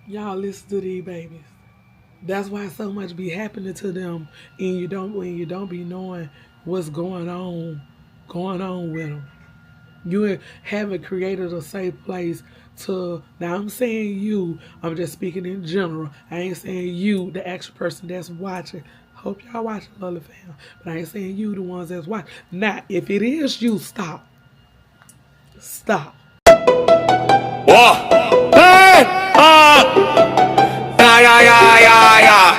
Y'all listen to these babies. That's why so much be happening to them, and you don't be knowing what's going on with them. You haven't created a safe place to. Now I'm saying you. I'm just speaking in general. I ain't saying you, the actual person that's watching. Hope y'all watching, Lovely Fam. But I ain't saying you, the ones that's watching. Now, if it is you, stop. Stop. Whoa. Hey! Yeah, yeah, yeah, yeah, yeah.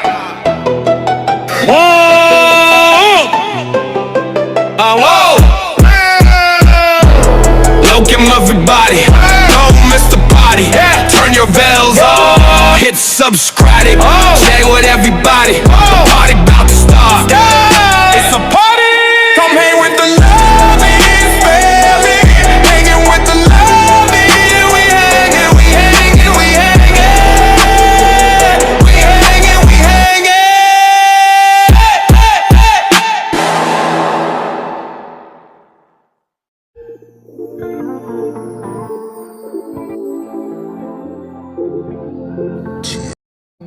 Whoa! Whoa! Welcome everybody. Don't miss the party. Turn your bells on. Hit subscribe. Share with everybody. The party about to start. It's a party. Come hang with the Lovelies, baby. Hanging with the Lovelies. We hanging, we hanging, we hanging. We hanging, we hanging.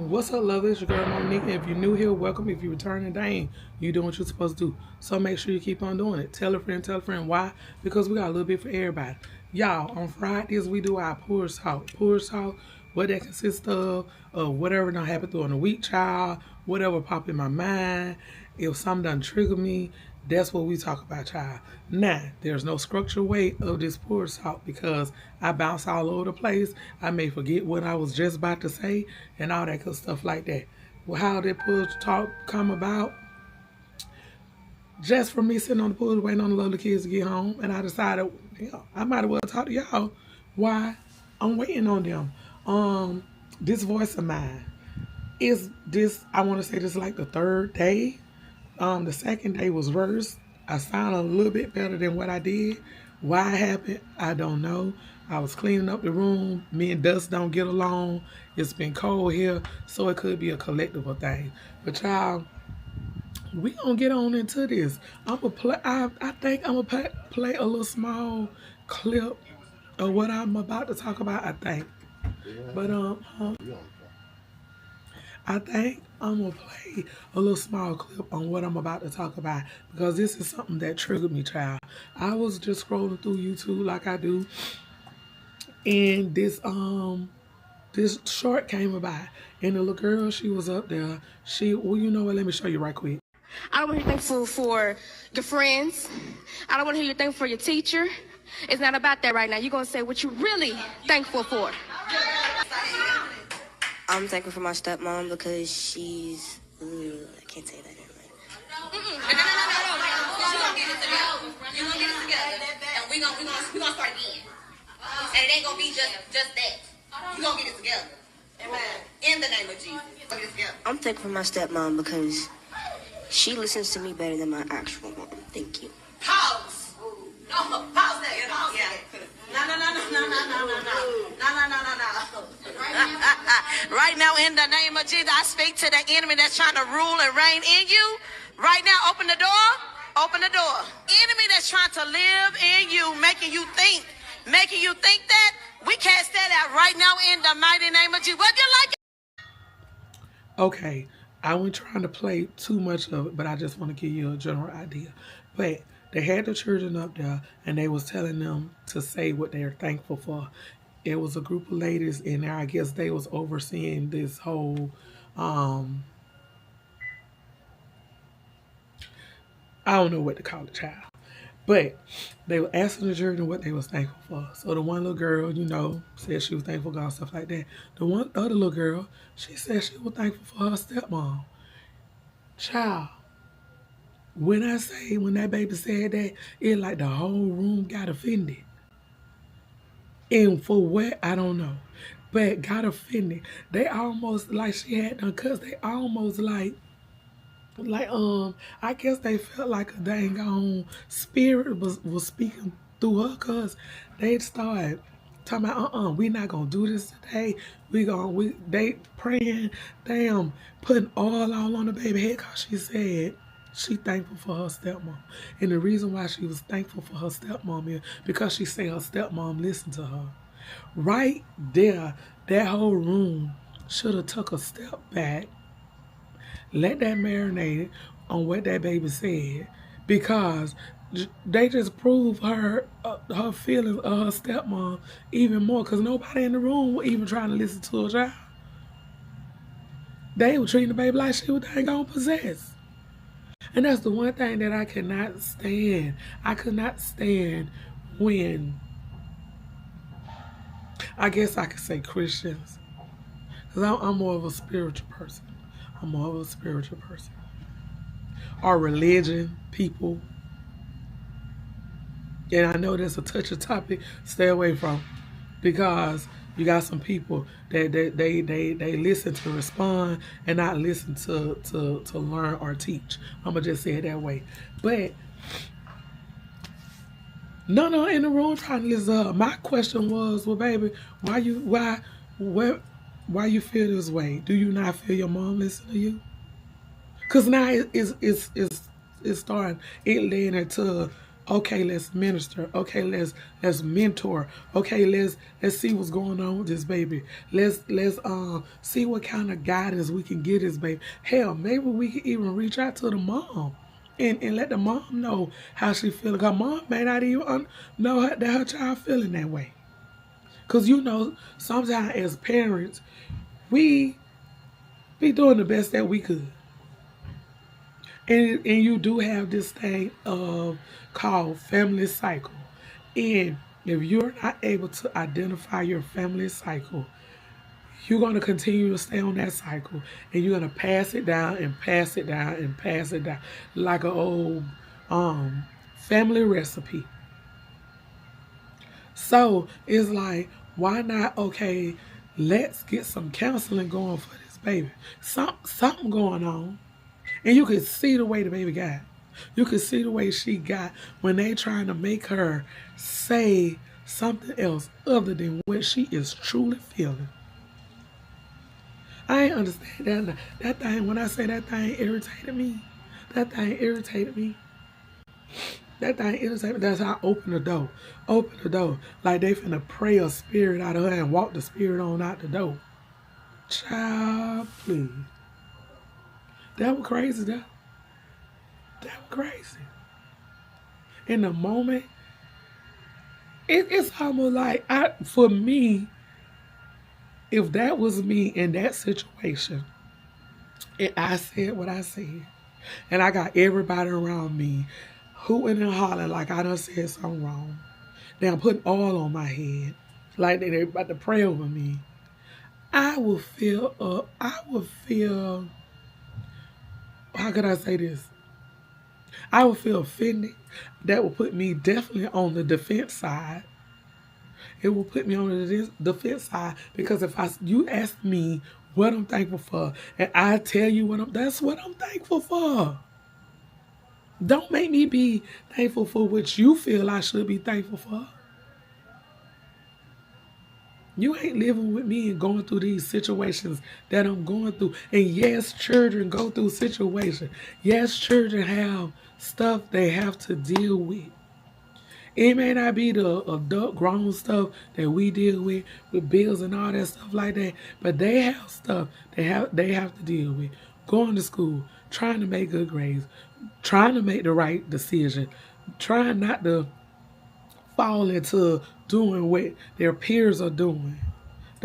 What's up, love? It's your girl Monique. If you're new here, welcome. If you're returning, dang, you doing what you're supposed to do. So make sure you keep on doing it. Tell a friend, tell a friend. Why? Because we got a little bit for everybody. Y'all, on Fridays, we do our Porch Talk. Porch Talk, what that consists of whatever done happened during the week, child, whatever pop in my mind. If something done trigger me, that's what we talk about, child. Now, there's no structured way of this Porch Talk because I bounce all over the place. I may forget what I was just about to say and all that good stuff like that. Well, how did Porch Talk come about? Just from me sitting on the porch waiting on the little kids to get home, and I decided, I might as well talk to y'all. Why? I'm waiting on them. This voice of mine is this. I want to say this is like the third day. The second day was worse. I sounded a little bit better than what I did. Why it happened, I don't know. I was cleaning up the room. Me and Dust don't get along. It's been cold here, so it could be a collectible thing. But y'all, we gonna get on into this. I'm gonna play. I think I'm gonna play a little small clip of what I'm about to talk about. I think, but I think I'm gonna play a little small clip on what I'm about to talk about because this is something that triggered me, child. I was just scrolling through YouTube like I do, and this short came about, and the little girl, she was up there. Well, you know what? Let me show you right quick. I don't want to hear you thankful for your friends. I don't want to hear you thankful for your teacher. It's not about that right now. You're going to say what you're really thankful for. I'm thankful for my stepmom because she's. I can't say that. No. You're going to get it together. You're going to get it together. And we're going to start again. And it ain't going to be just that. You're going to get it together. Amen. In the name of Jesus. Get it together. I'm thankful for my stepmom because she listens to me better than my actual mom. Thank you. Pause. No, pause that. Pause that. No. Right now, in the name of Jesus, I speak to the enemy that's trying to rule and reign in you. Right now, open the door. Open the door. Enemy that's trying to live in you, making you think that, we cast that out right now in the mighty name of Jesus. Whether you like it. Okay, I wasn't trying to play too much of it, but I just want to give you a general idea. But they had the children up there, and they was telling them to say what they're thankful for. It was a group of ladies in there. I guess they was overseeing this whole, I don't know what to call it, child. But they were asking the children what they was thankful for. So the one little girl, said she was thankful for God, stuff like that. The one other little girl, she said she was thankful for her stepmom. Child, when that baby said that, it like the whole room got offended. And for what, I don't know. But got offended. They almost, like she had done cuss, they almost like, I guess they felt like a dang on spirit was speaking through her, cause they started talking about we not gonna do this today. They praying, damn, putting all on the baby head, cause she said she thankful for her stepmom. And the reason why she was thankful for her stepmom is because she said her stepmom listened to her. Right there, that whole room should have took a step back, let that marinate on what that baby said, because they just proved her feelings of her stepmom even more, because nobody in the room was even trying to listen to her child. They were treating the baby like she was dang on possessed. And that's the one thing that I cannot stand. I could not stand when, I guess I could say Christians, because I'm more of a spiritual person. I'm more of a spiritual person. Or religion, people. And I know that's a touchy topic, stay away from, because you got some people that they listen to respond and not listen to learn or teach. I'm gonna just say it that way. But none of them in the room trying to listen to her. My question was, well, baby, why you feel this way? Do you not feel your mom listen to you? Cause now it's starting, it laying into, okay, let's minister. Okay, let's mentor. Okay, let's see what's going on with this baby. Let's see what kind of guidance we can get this baby. Hell, maybe we can even reach out to the mom and let the mom know how she feeling. Cause mom may not even know that her child feeling that way. Cause sometimes as parents, we be doing the best that we could. And you do have this thing called family cycle. And if you're not able to identify your family cycle, you're going to continue to stay on that cycle. And you're going to pass it down and pass it down and pass it down like an old family recipe. So it's like, why not, okay, let's get some counseling going for this baby. Something going on. And you could see the way the baby got. You could see the way she got when they trying to make her say something else other than what she is truly feeling. I ain't understand that. That thing, when I say that thing irritated me, that thing irritated me. That thing irritated me. That's how I open the door. Open the door. Like they finna pray a spirit out of her and walk the spirit on out the door. Child, please. That was crazy, though. That was crazy. In the moment, it's almost like, for me, if that was me in that situation, and I said what I said, and I got everybody around me hooting and hollering like I done said something wrong, then putting oil on my head, like they about to pray over me, I would feel, how could I say this? I would feel offended. That would put me definitely on the defense side. It will put me on the defense side, because if you ask me what I'm thankful for, and I tell you that's what I'm thankful for. Don't make me be thankful for what you feel I should be thankful for. You ain't living with me and going through these situations that I'm going through. And yes, children go through situations. Yes, children have stuff they have to deal with. It may not be the adult grown stuff that we deal with bills and all that stuff like that, but they have stuff they have to deal with. Going to school, trying to make good grades, trying to make the right decision, trying not to fall into doing what their peers are doing.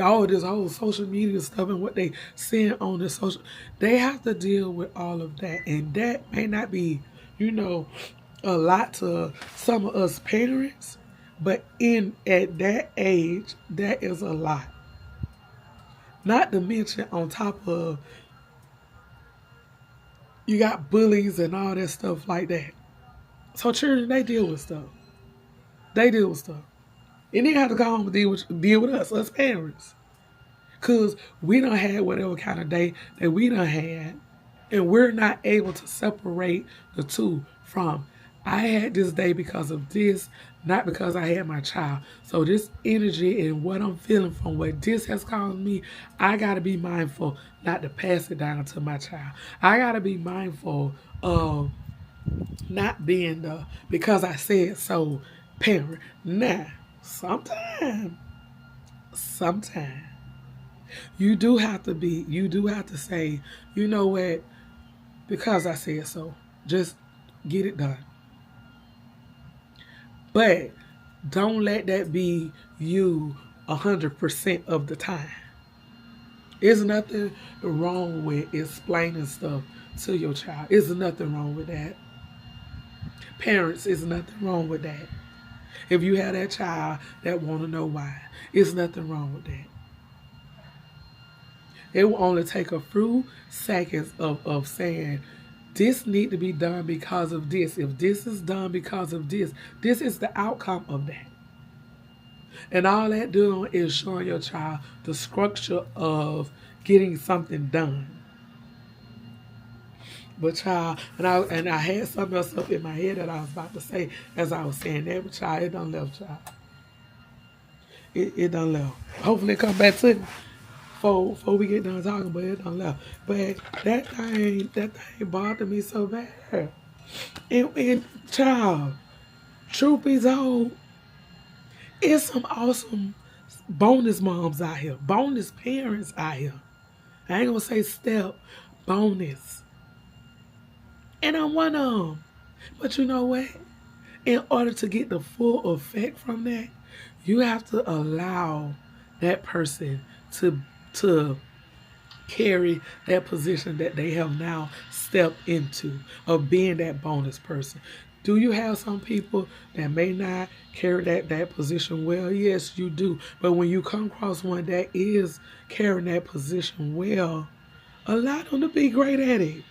All this whole social media stuff and what they send on the social, they have to deal with all of that. And that may not be, a lot to some of us parents, but at that age, that is a lot. Not to mention on top of, you got bullies and all that stuff like that. So children, they deal with stuff. They deal with stuff. And they have to go home and deal with us parents. Because we done had whatever kind of day that we done had. And we're not able to separate the two from, I had this day because of this, not because I had my child. So this energy and what I'm feeling from what this has caused me, I got to be mindful not to pass it down to my child. I got to be mindful of not being the, because I said so, parent. Now, sometimes, You do have to say, you know what, because I said so. Just get it done. But don't let that be you 100% of the time. There's nothing wrong with explaining stuff to your child. There's nothing wrong with that. Parents, there's nothing wrong with that. If you have that child that want to know why, there's nothing wrong with that. It will only take a few seconds of saying, this need to be done because of this. If this is done because of this, this is the outcome of that. And all that doing is showing your child the structure of getting something done. But child, and I had something else up in my head that I was about to say as I was saying that, but child, it done left, child. It done left. Hopefully it come back to me before we get done talking, but it done left. But that thing bothered me so bad. And child, truth be told, it's some awesome bonus moms out here, bonus parents out here. I ain't gonna say step, bonus. And I'm one of them. But you know what? In order to get the full effect from that, you have to allow that person to carry that position that they have now stepped into of being that bonus person. Do you have some people that may not carry that position well? Yes, you do. But when you come across one that is carrying that position well, allow them to be great at it.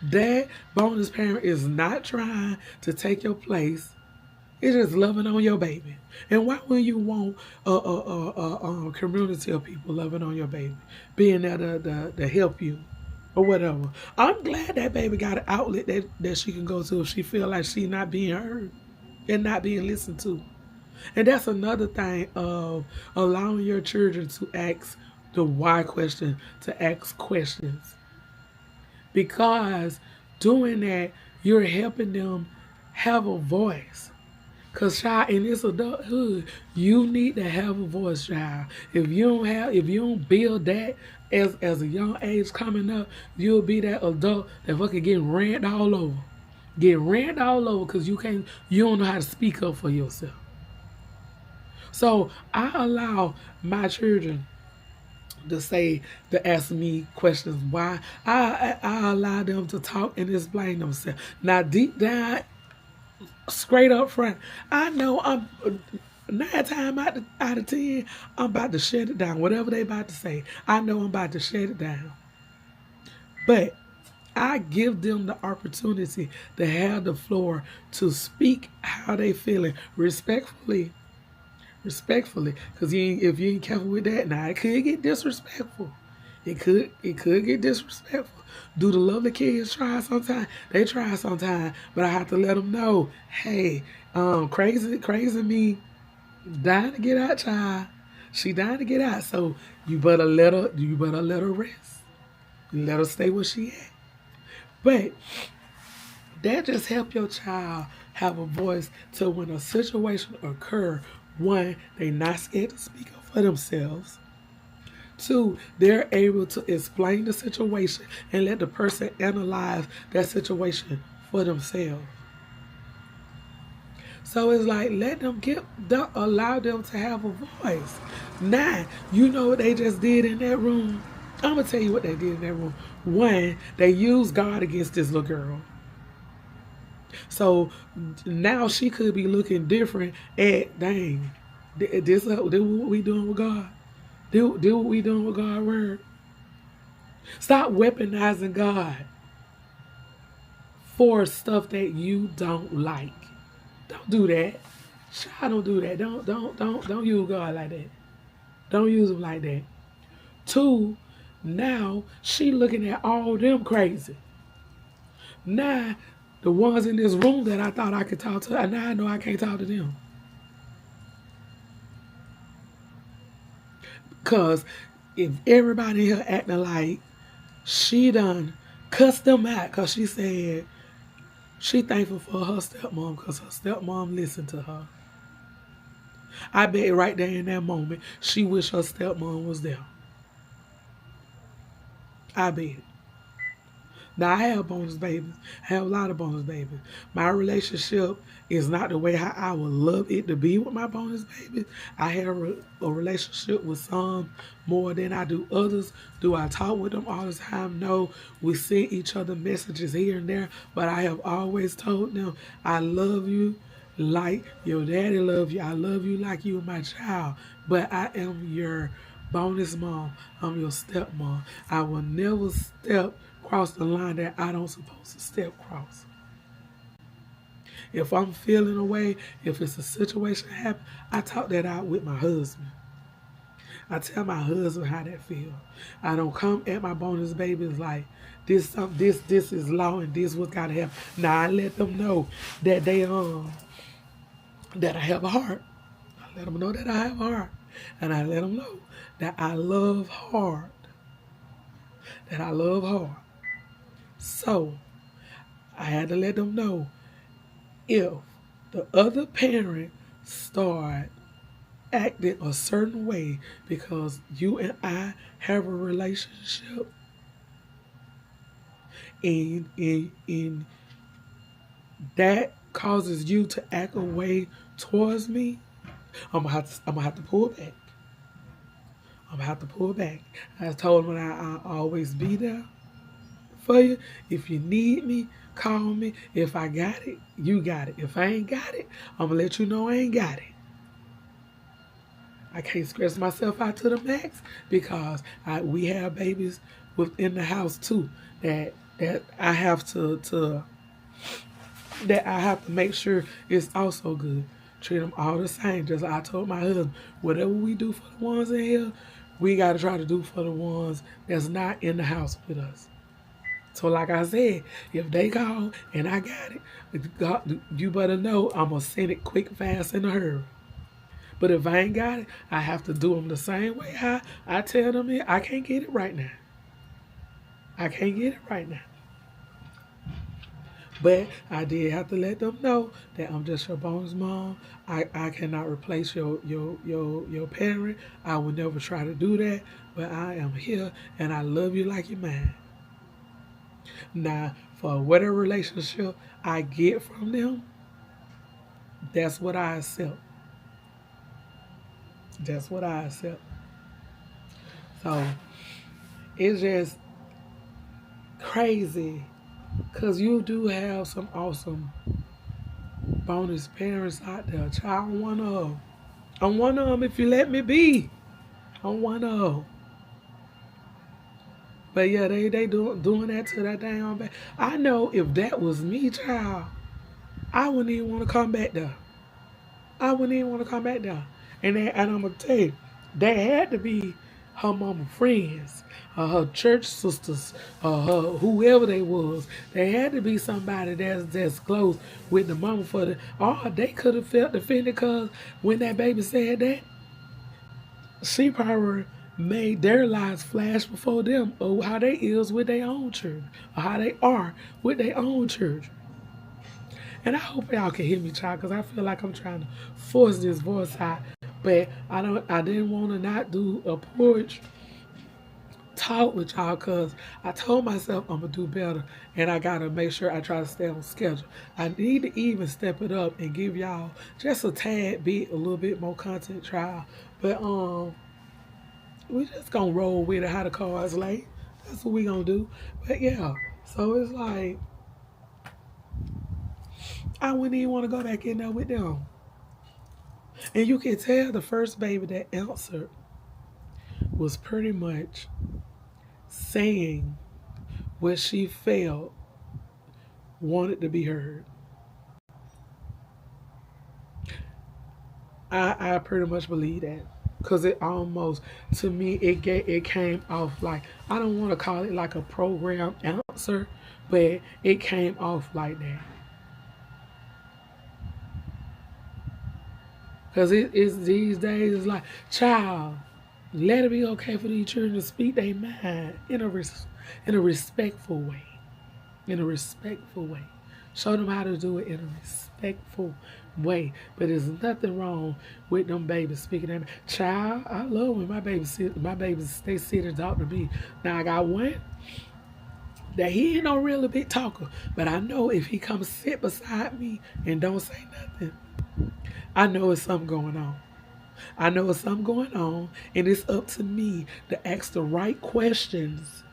That bonus parent is not trying to take your place. It's just loving on your baby. And why would you want a community of people loving on your baby, being there to help you or whatever? I'm glad that baby got an outlet that she can go to if she feel like she's not being heard and not being listened to. And that's another thing of allowing your children to ask the why question, to ask questions. Because doing that, you're helping them have a voice. Because, child, in this adulthood, you need to have a voice, child. If you don't build that as a young age coming up, you'll be that adult that fucking getting ran all over. Get ran all over because you don't know how to speak up for yourself. So I allow my children to ask me questions why. I allow them to talk and explain themselves. Now deep down, straight up front, I know I'm 9 times out of 10, I'm about to shut it down. Whatever they about to say, I know I'm about to shut it down. But I give them the opportunity to have the floor to speak how they feeling respectfully. Because if you ain't careful with that, now it could get disrespectful. It could get disrespectful. Do the lovely kids try sometimes? They try sometimes, but I have to let them know, hey, crazy me, dying to get out, child. She dying to get out, so you better let her rest. You let her stay where she at. But that just help your child have a voice to when a situation occur. 1, they not scared to speak up for themselves. 2, they're able to explain the situation and let the person analyze that situation for themselves. So it's like, allow them to have a voice. Now, you know what they just did in that room? I'm going to tell you what they did in that room. 1, they used God against this little girl. So now she could be looking different at, dang, this what we doing with God. Do what we doing with God's word. Stop weaponizing God for stuff that you don't like. Don't do that. Child, don't do that. Don't use God like that. Don't use him like that. 2, now she looking at all them crazy. Now, the ones in this room that I thought I could talk to, now I know I can't talk to them. Because if everybody here acting like she done cussed them out because she said she thankful for her stepmom because her stepmom listened to her. I bet right there in that moment, she wished her stepmom was there. I bet. Now, I have bonus babies. I have a lot of bonus babies. My relationship is not the way how I would love it to be with my bonus babies. I have a relationship with some more than I do others. Do I talk with them all the time? No. We send each other messages here and there, but I have always told them, I love you like your daddy loves you. I love you like you are my child, but I am your bonus mom. I'm your stepmom. I will never cross the line that I don't supposed to step cross. If I'm feeling away, if it's a situation happen, I talk that out with my husband. I tell my husband how that feel. I don't come at my bonus babies like this is law and this what gotta happen. Now I let them know that that I have a heart. I let them know that I have a heart. And I let them know that I love hard. That I love hard. So, I had to let them know if the other parent start acting a certain way because you and I have a relationship and that causes you to act away towards me, I'm gonna have to pull back. I'm gonna have to pull back. I told them I'll always be there for you. If you need me, call me. If I got it, you got it. If I ain't got it, I'm gonna let you know I ain't got it. I can't stress myself out to the max because we have babies within the house too that I have to make sure it's also good. Treat them all the same. Just like I told my husband, whatever we do for the ones in here, we got to try to do for the ones that's not in the house with us. So like I said, if they call and I got it, you better know I'm going to send it quick, fast, in a hurry. But if I ain't got it, I have to do them the same way I tell them I can't get it right now. I can't get it right now. But I did have to let them know that I'm just your bonus mom. I cannot replace your parent. I will never try to do that. But I am here and I love you like you're mine. Now, for whatever relationship I get from them, that's what I accept. That's what I accept. So, it's just crazy because you do have some awesome bonus parents out there. Child, I'm one of them. I'm one of them if you let me be. I'm one of them. But yeah, they doing that to that damn baby. I know if that was me, child, I wouldn't even want to come back there. I wouldn't even want to come back there. And I'm going to tell you, they had to be her mama friends, her church sisters, her whoever they was. They had to be somebody that's close with the mama for the. Oh, they could have felt offended because when that baby said that, she probably made their lives flash before them of how they is with their own church, or how they are with their own church. And I hope y'all can hear me, child, because I feel like I'm trying to force this voice out. But I didn't want to not do a porch talk with y'all because I told myself I'm going to do better. And I got to make sure I try to stay on schedule. I need to even step it up and give y'all just a tad bit, a little bit more content trial. But we just going to roll with it how the cards lay. That's what we going to do. But yeah, so it's like, I wouldn't even want to go back in there with them. And you can tell the first baby that answered was pretty much saying what she felt wanted to be heard. I pretty much believe that. Because it almost, to me, it came off like, I don't want to call it like a program answer, but it came off like that. Because it's these days, it's like, child, let it be okay for these children to speak their mind in a respectful way. In a respectful way. Show them how to do it in a respectful way. But there's nothing wrong with them babies speaking at me. Child, I love when my babies they sit and talk to me. Now I got one that he ain't no really big talker, but I know if he comes sit beside me and don't say nothing, I know it's something going on. I know it's something going on, and it's up to me to ask the right questions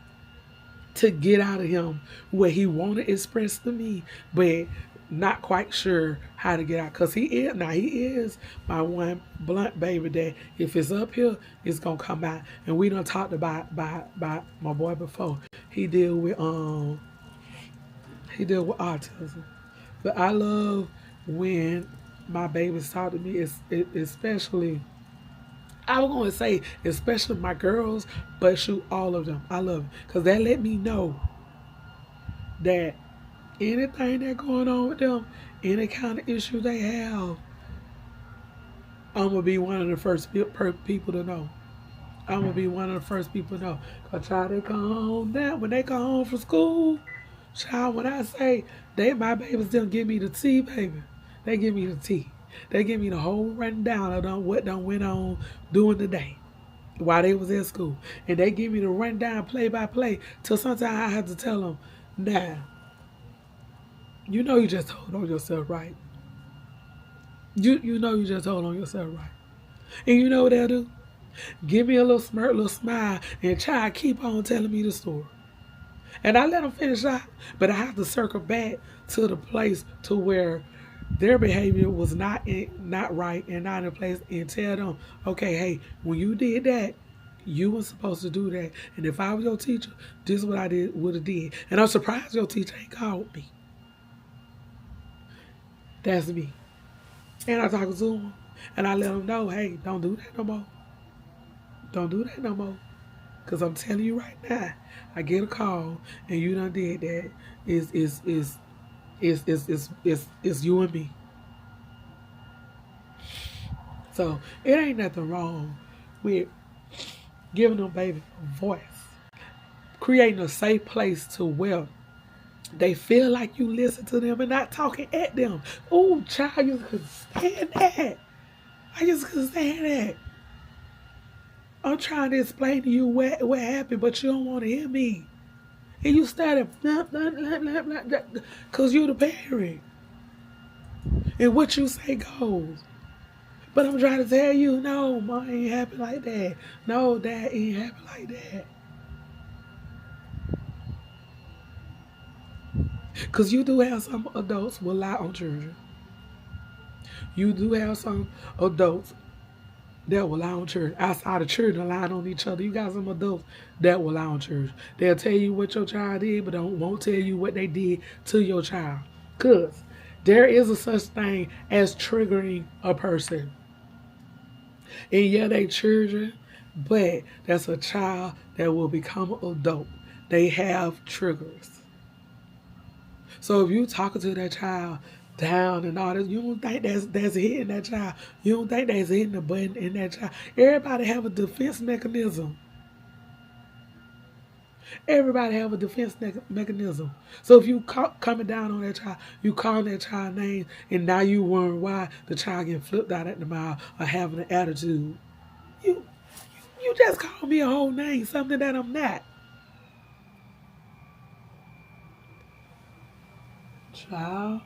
to get out of him what he want to express to me, but not quite sure how to get out. Cause he is my one blunt baby that if it's up here, it's gonna come out. And we done talked about my boy before. He deal with autism. But I love when my babies talk to me, especially I was going to say, especially my girls, but shoot, all of them. I love it. Because that let me know that anything that going on with them, any kind of issue they have, I'm going to be one of the first people to know. I'm going to be one of the first people to know. Because child, they come home now. When they come home from school, child, when I say, my babies don't give me the tea, baby. They give me the tea. They give me the whole rundown of what done went on during the day while they was at school. And they give me the rundown play by play till sometimes I have to tell them, nah, you know you just hold on yourself right. You know you just hold on yourself right. And you know what they'll do? Give me a little smirk, little smile, and try to keep on telling me the story. And I let them finish out, but I have to circle back to the place to where their behavior was not right and not in place, and tell them, okay, hey, when you did that, you were supposed to do that. And if I was your teacher, this is what I would have did. And I'm surprised your teacher ain't called me. That's me. And I talk to them, and I let them know, hey, don't do that no more. Don't do that no more. Because I'm telling you right now, I get a call, and you done did that. It's you and me. So it ain't nothing wrong with giving them baby a voice, creating a safe place to where they feel like you listen to them and not talking at them. Oh, child, you couldn't stand that. I just couldn't stand that. I'm trying to explain to you what happened, but you don't want to hear me. And you started because you're the parent. And what you say goes. But I'm trying to tell you, no, Mom ain't happy like that. No, Dad ain't happy like that. Because you do have some adults will lie on children. You do have some adults that will lie on children. Outside of children lying on each other, you got some adults that will lie on children. They'll tell you what your child did, but won't tell you what they did to your child. Because there is a such thing as triggering a person. And yeah, they children, but that's a child that will become an adult. They have triggers. So if you talking to that child down and all this, you don't think that's hitting that child. You don't think that's hitting the button in that child. Everybody have a defense mechanism. Everybody have a defense mechanism. So if you coming down on that child, you calling that child name, and now you wondering why the child getting flipped out at the mouth or having an attitude. You just called me a whole name, something that I'm not. Child.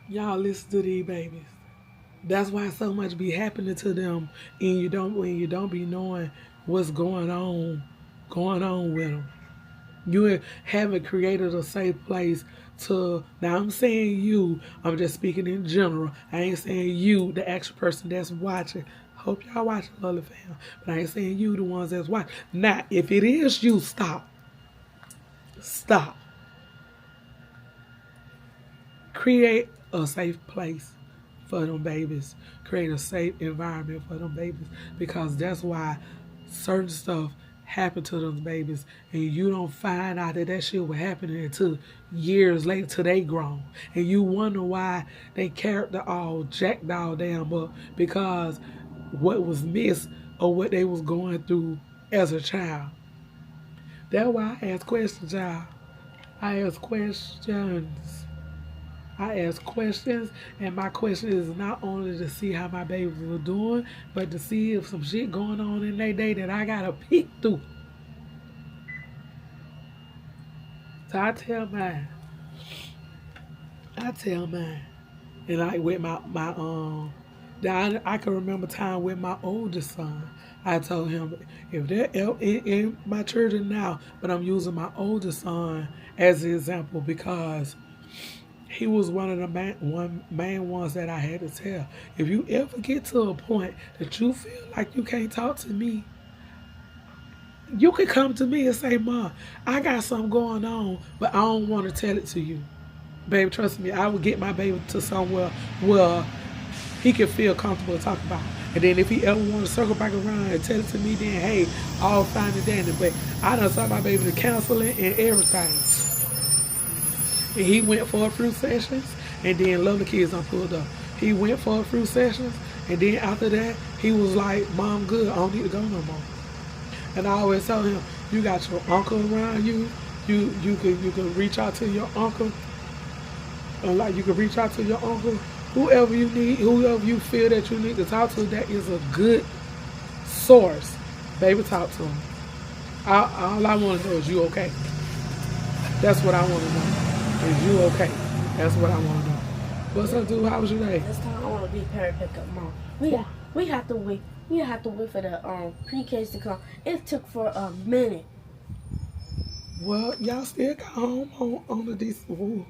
Y'all listen to these babies. That's why so much be happening to them, and when you don't be knowing what's going on with them. You haven't created a safe place to. Now I'm saying you. I'm just speaking in general. I ain't saying you, the actual person that's watching. Hope y'all watching, Lovely Fam. But I ain't saying you, the ones that's watching. Now, if it is you, stop. Stop. Create a safe place for them babies. Create a safe environment for them babies, because that's why certain stuff happen to them babies, and you don't find out that shit was happening until years later, till they grown, and you wonder why they character all jacked all damn up, because what was missed or what they was going through as a child. That's why I ask questions, child. I ask questions. I ask questions, and my question is not only to see how my baby was doing, but to see if some shit going on in their day that I gotta peek through. So I tell mine. I tell mine. And like with I can remember time with my oldest son. I told him if they're in my children now, but I'm using my oldest son as an example because he was one of the main ones that I had to tell. If you ever get to a point that you feel like you can't talk to me, you can come to me and say, Mom, I got something going on, but I don't want to tell it to you. Baby, trust me, I will get my baby to somewhere where he can feel comfortable to talk about it. And then if he ever want to circle back around and tell it to me, then hey, all fine and dandy. But I done saw my baby to counseling and everything. And he went for a few sessions, and then Lovely Kids done pulled up. He went for a few sessions, and then after that, he was like, Mom, good, I don't need to go no more. And I always tell him, you got your uncle around you. You can reach out to your uncle. Like you can reach out to your uncle. Whoever you need, whoever you feel that you need to talk to, that is a good source. Baby, talk to him. All I want to know is you okay. That's what I want to know. Is you okay? That's what I want to know. What's up, dude? How was your day? This time I want to be parent pickup, Mom. We have to wait. We have to wait for the pre-Ks to come. It took for a minute. Well, y'all still got home on the decent. Ooh.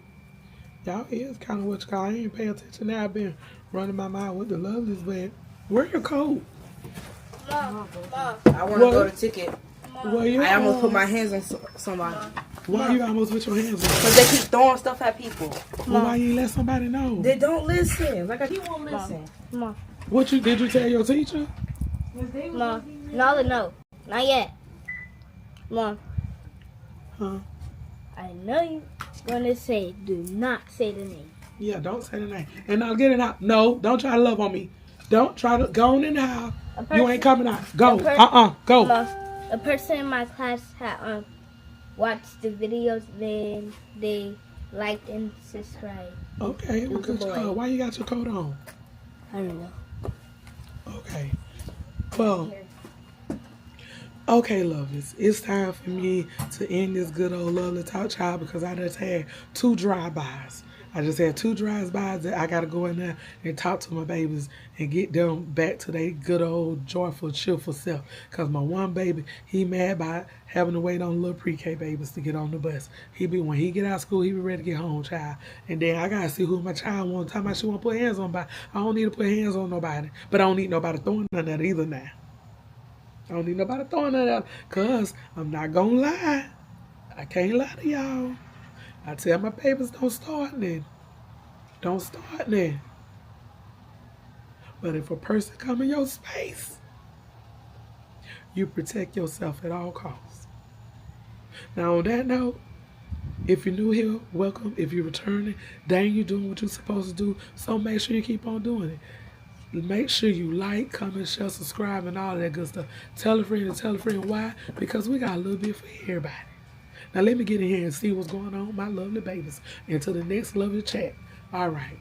Y'all is kind of what you call. I ain't paying attention now. I've been running my mind with the Lovelies, but where your coat? Mom. I want to go to ticket. I almost put my hands on somebody. Why you almost put your hands on? Because they keep throwing stuff at people. Well, why you ain't let somebody know? They don't listen. Like he won't listen. Mom. Did you tell your teacher? Mom. No. Not yet. Mom. Huh? I know you're gonna say, do not say the name. Yeah, don't say the name. And now get it out. No, don't try to love on me. Don't try to go on in the house. You ain't coming out. Go. Go. Mom, a person in my class had watched the videos, then they liked and subscribed. Okay, well, good job. Why you got your coat on? I don't know. Okay. Well, okay, lovelies. It's time for me to end this good old lovely talk, child, because I just had 2 drive-bys. I just had 2 drive-bys that I got to go in there and talk to my babies and get them back to their good old joyful, cheerful self. Because my one baby, he mad by having to wait on little pre-K babies to get on the bus. When he get out of school, he be ready to get home, child. And then I got to see who my child wants. Talking about she want to put hands on. I don't need to put hands on nobody. But I don't need nobody throwing none of that either now. I don't need nobody throwing that out. Because I'm not going to lie. I can't lie to y'all. I tell my babies, don't start then. Don't start then. But if a person come in your space, you protect yourself at all costs. Now on that note, if you're new here, welcome. If you're returning, dang, you're doing what you're supposed to do. So make sure you keep on doing it. Make sure you like, comment, share, subscribe, and all that good stuff. Tell a friend and tell a friend. Why? Because we got a little bit for everybody. Now let me get in here and see what's going on with my lovely babies. Until the next lovely chat. All right.